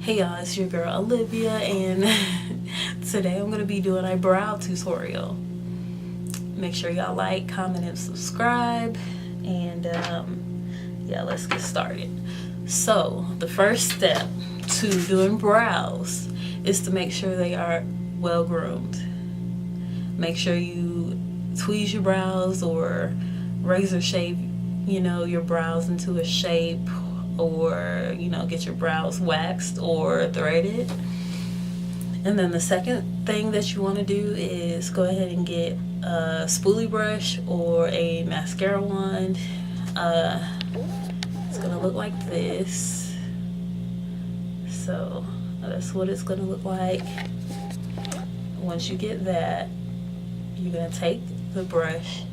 Hey y'all, it's your girl Olivia, and today I'm going to be doing a brow tutorial. Make sure y'all like, comment, and subscribe, and yeah, let's get started. So the first step to doing brows is to make sure they are well groomed. Make sure you tweeze your brows or razor shape, your brows into a shape, or get your brows waxed or threaded. And then the second thing that you want to do is go ahead and get a spoolie brush or a mascara wand. It's gonna look like this. So that's what it's gonna look like. Once you get that, you're gonna take the brush,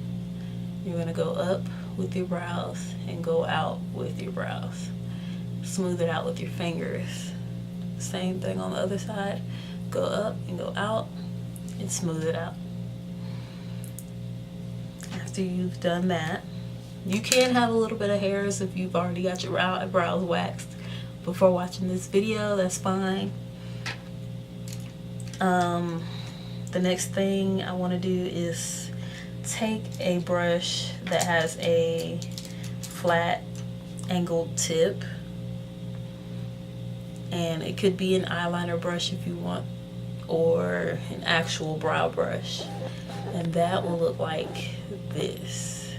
you're gonna go up with your brows and go out with your brows. Smooth it out with your fingers. Same thing on the other side. Go up and go out and smooth it out. After you've done that, you can have a little bit of hairs if you've already got your eyebrows waxed before watching this video. That's fine. The next thing I want to do is take a brush that has a flat angled tip, and it could be an eyeliner brush if you want, or an actual brow brush, and that will look like this.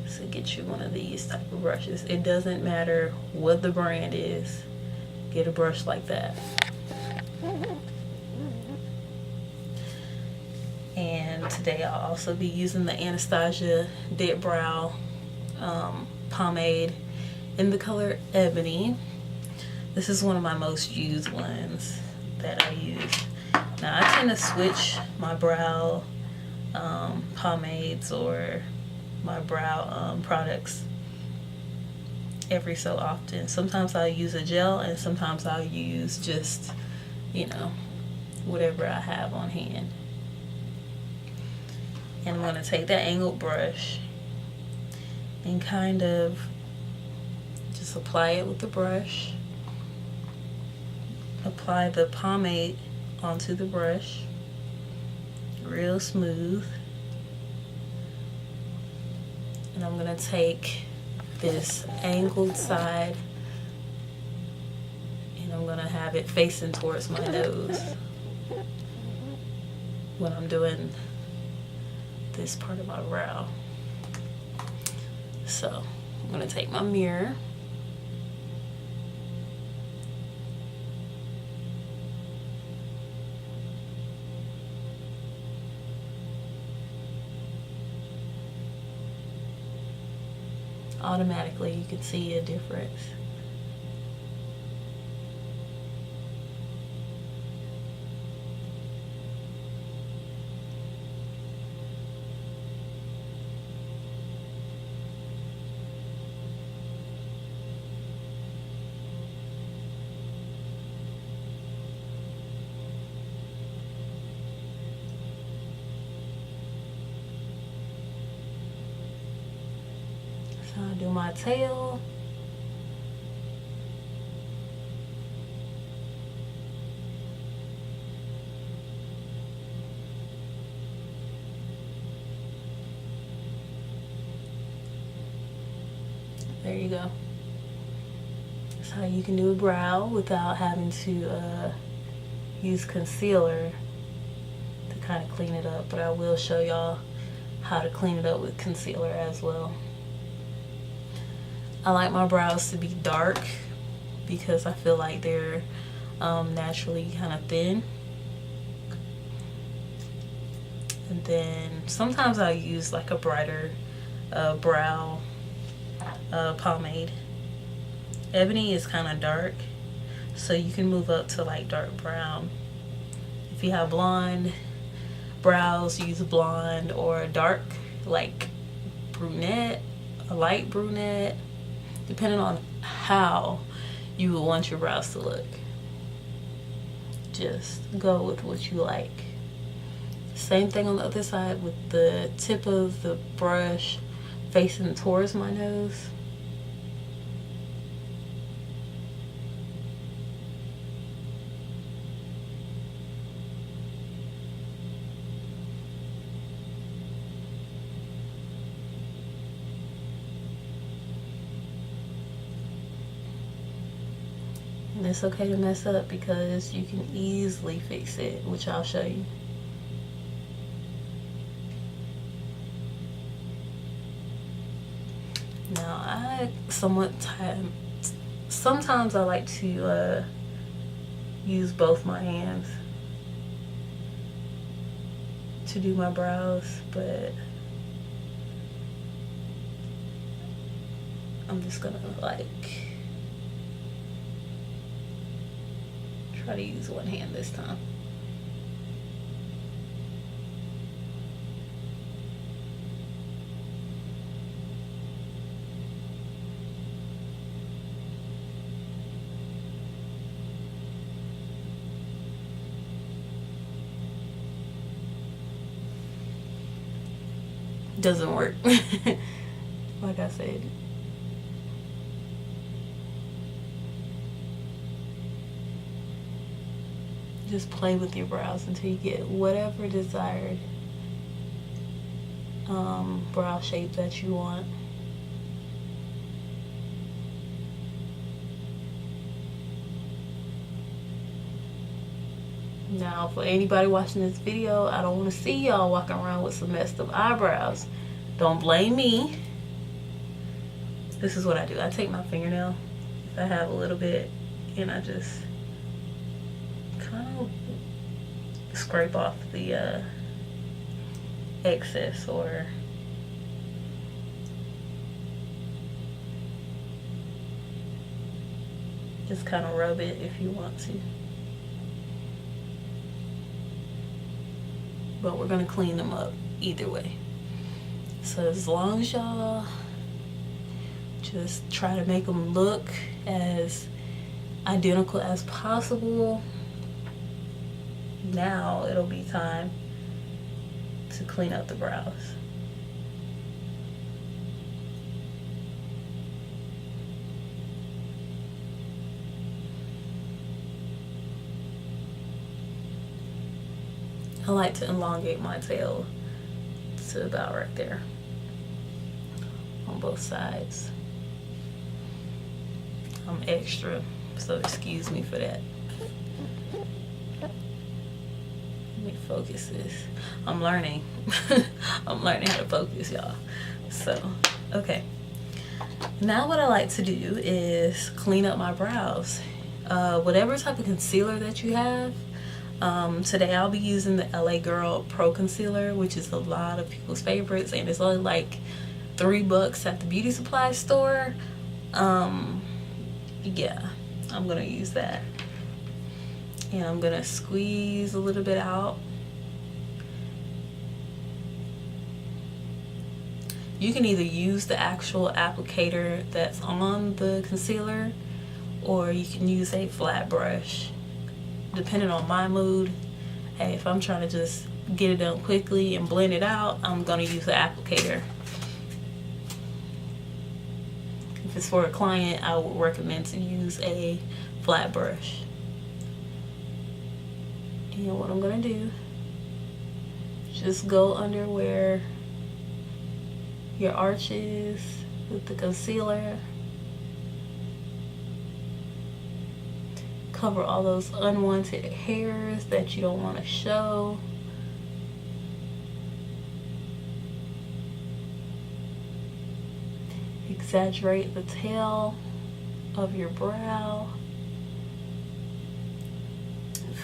So get you one of these type of brushes. It doesn't matter what the brand is, get a brush like that. And today I'll also be using the Anastasia Dipbrow Pomade in the color Ebony. This is one of my most used ones that I use. Now I tend to switch my brow pomades or my brow products every so often. Sometimes I'll use a gel and sometimes I'll use just, whatever I have on hand. And I'm going to take that angled brush and kind of just apply it with the brush. Apply the pomade onto the brush, real smooth. And I'm going to take this angled side and I'm going to have it facing towards my nose when I'm doing this part of my brow. So I'm going to take my mirror automatically, you can see a difference. I'll do my tail. There you go. That's how you can do a brow without having to use concealer to kind of clean it up. But I will show y'all how to clean it up with concealer as well. I like my brows to be dark because I feel like they're naturally kind of thin. And then sometimes I'll use like a brighter brow pomade. Ebony is kind of dark, so you can move up to like dark brown. If you have blonde brows, use blonde, or a dark like brunette, a light brunette, depending on how you would want your brows to look. Just go with what you like. Same thing on the other side with the tip of the brush facing towards my nose. And it's okay to mess up because you can easily fix it, which I'll show you. Now I sometimes I like to use both my hands to do my brows, but I'm just gonna like try to use one hand this time. Doesn't work. Like I said. Just play with your brows until you get whatever desired brow shape that you want. Now, for anybody watching this video, I don't want to see y'all walking around with some messed up eyebrows. Don't blame me. This is what I do. I take my fingernail, if I have a little bit, and I just kind of scrape off the excess, or just kind of rub it if you want to. But we're gonna clean them up either way. So as long as y'all just try to make them look as identical as possible, now it'll be time to clean up the brows. I like to elongate my tail to about right there on both sides. I'm extra, so excuse me for that. Let me focus this. I'm learning. I'm learning how to focus, y'all. So, okay. Now what I like to do is clean up my brows. Whatever type of concealer that you have. Today I'll be using the LA Girl Pro Concealer, which is a lot of people's favorites, and it's only like $3 at the beauty supply store. Yeah, I'm gonna use that, and I'm gonna squeeze a little bit out. You can either use the actual applicator that's on the concealer, or you can use a flat brush. Depending on my mood, hey, if I'm trying to just get it done quickly and blend it out, I'm gonna use the applicator. If it's for a client, I would recommend to use a flat brush. And what I'm gonna do, just go under where your arch is with the concealer. Cover all those unwanted hairs that you don't want to show. Exaggerate the tail of your brow.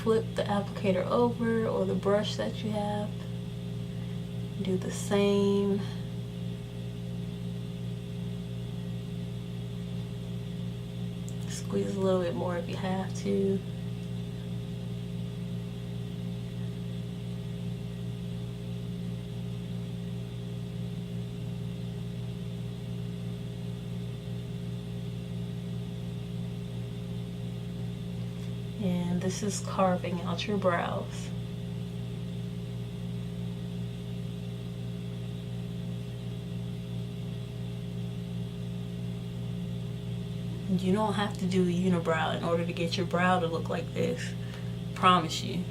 Flip the applicator over, or the brush that you have. Do the same. Squeeze a little bit more if you have to. And this is carving out your brows. You don't have to do a unibrow in order to get your brow to look like this. Promise you.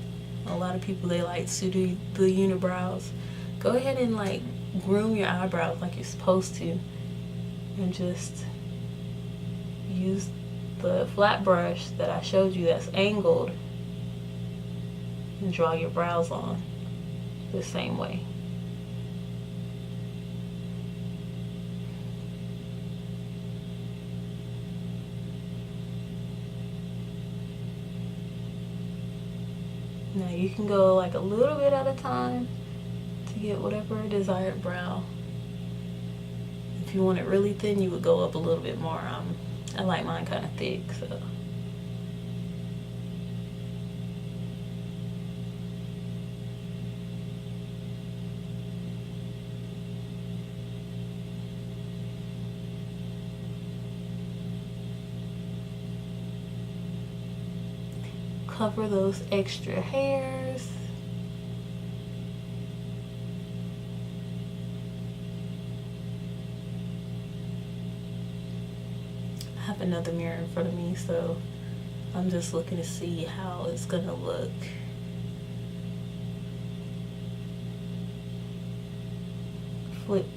A lot of people, they like to do the unibrows. Go ahead and like groom your eyebrows like you're supposed to, and just use the flat brush that I showed you that's angled and draw your brows on the same way. Now you can go like a little bit at a time to get whatever desired brow. If you want it really thin, you would go up a little bit more. I like mine kind of thick, so. Cover those extra hairs. I have another mirror in front of me, so I'm just looking to see how it's gonna look. Flip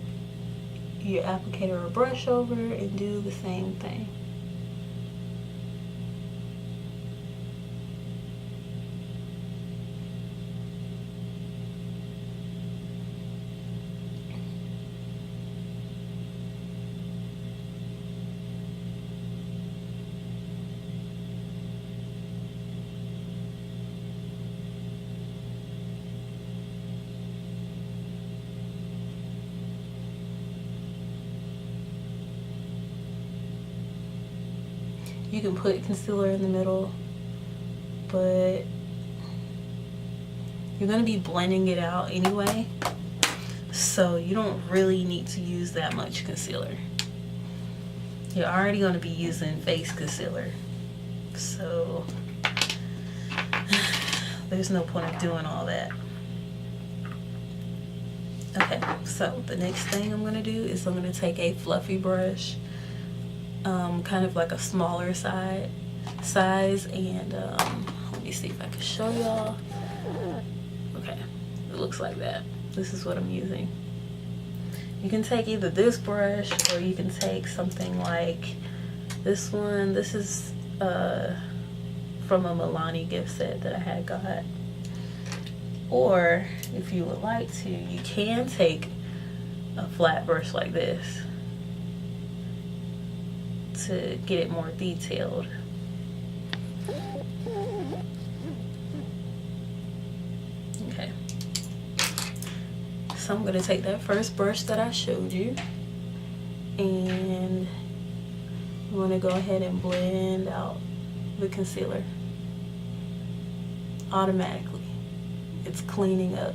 your applicator or brush over and do the same thing. You can put concealer in the middle, but you're going to be blending it out anyway, so you don't really need to use that much concealer. You're already going to be using face concealer, so there's no point of doing all that. Okay, so the next thing I'm going to do is I'm going to take a fluffy brush, kind of like a smaller size, and let me see if I can show y'all. Okay, it looks like that. This is what I'm using. You can take either this brush or you can take something like this one. This is from a Milani gift set that I had got. Or if you would like to, you can take a flat brush like this to get it more detailed. Okay, so I'm going to take that first brush that I showed you, and I'm going to go ahead and blend out the concealer. Automatically, it's cleaning up.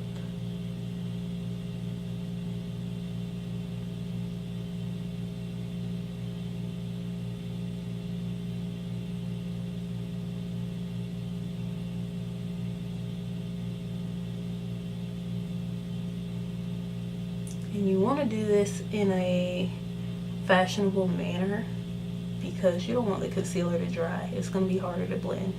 And you want to do this in a fashionable manner because you don't want the concealer to dry. It's going to be harder to blend.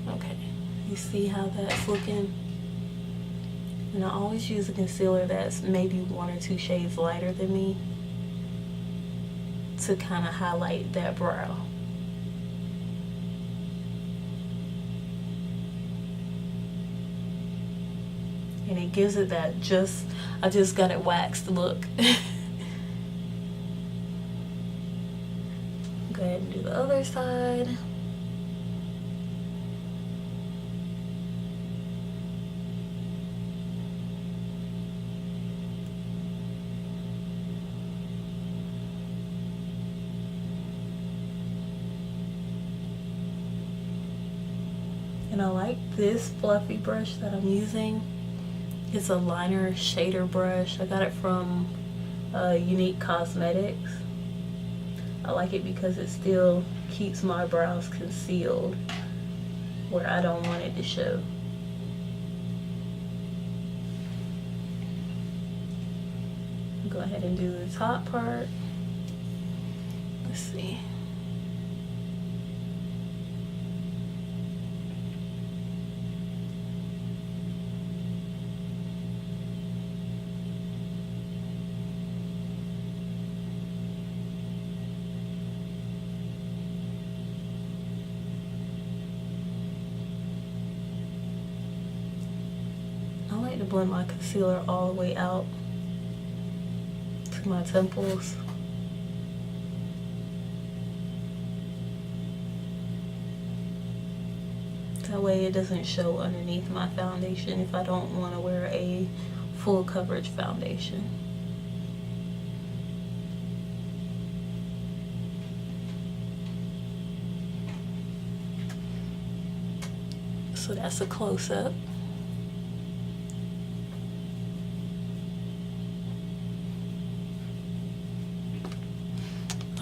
Okay, you see how that's looking? And I always use a concealer that's maybe 1 or 2 shades lighter than me to kind of highlight that brow. And it gives it that I just got it waxed look. Go ahead and do the other side. And I like this fluffy brush that I'm using. It's a liner shader brush. I got it from Unique Cosmetics. I like it because it still keeps my brows concealed where I don't want it to show. Go ahead and do the top part. Let's see. like to blend my concealer all the way out to my temples. That way it doesn't show underneath my foundation if I don't want to wear a full coverage foundation. So that's a close-up.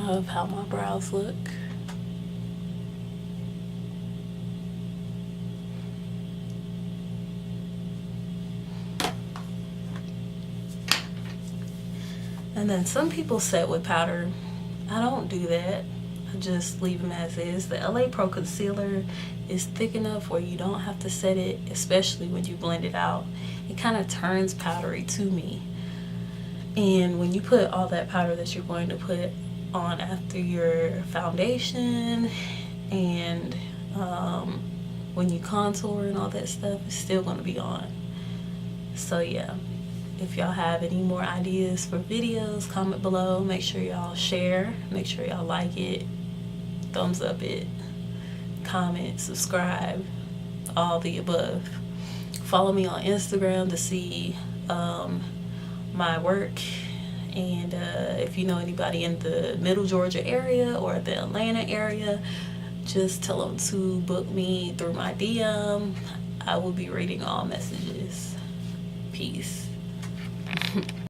Of how my brows look. And then some people set with powder. I don't do that. I just leave them as is. The LA Pro Concealer is thick enough where you don't have to set it, especially when you blend it out. It kind of turns powdery to me. And when you put all that powder that you're going to put on after your foundation and when you contour and all that stuff, it's still going to be on. So yeah, if y'all have any more ideas for videos, comment below. Make sure y'all share, make sure y'all like it, thumbs up it, comment, subscribe, all the above. Follow me on Instagram to see my work. And if you know anybody in the Middle Georgia area or the Atlanta area, just tell them to book me through my DM. I will be reading all messages. Peace.